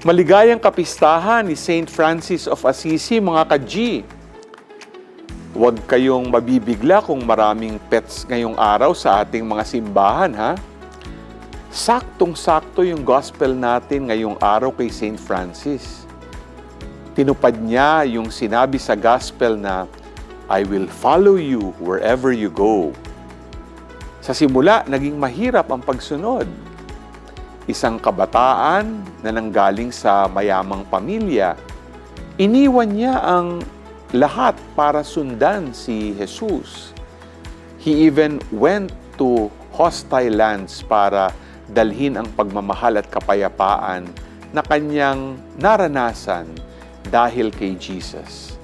Maligayang kapistahan ni Saint Francis of Assisi, mga ka-G. Huwag kayong mabibigla kung maraming pets ngayong araw sa ating mga simbahan, ha? Saktong-sakto yung gospel natin ngayong araw kay Saint Francis. Tinupad niya yung sinabi sa gospel na, I will follow you wherever you go. Sa simula, naging mahirap ang pagsunod. Isang kabataan na nanggaling sa mayamang pamilya, iniwan niya ang lahat para sundan si Jesus. He even went to hostile lands para dalhin ang pagmamahal at kapayapaan na kanyang naranasan dahil kay Jesus.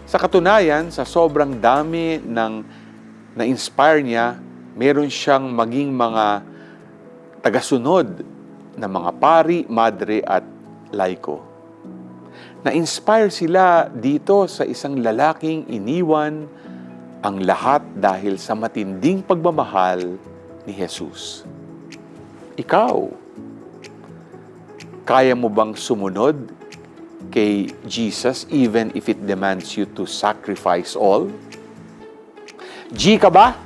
Sa katunayan, sa sobrang dami ng na-inspire niya, meron siyang maging mga tagasunod na mga pari, madre at laiko. Na-inspire sila dito sa isang lalaking iniwan ang lahat dahil sa matinding pagmamahal ni Jesus. Ikaw, kaya mo bang sumunod kay Jesus even if it demands you to sacrifice all? G ka ba?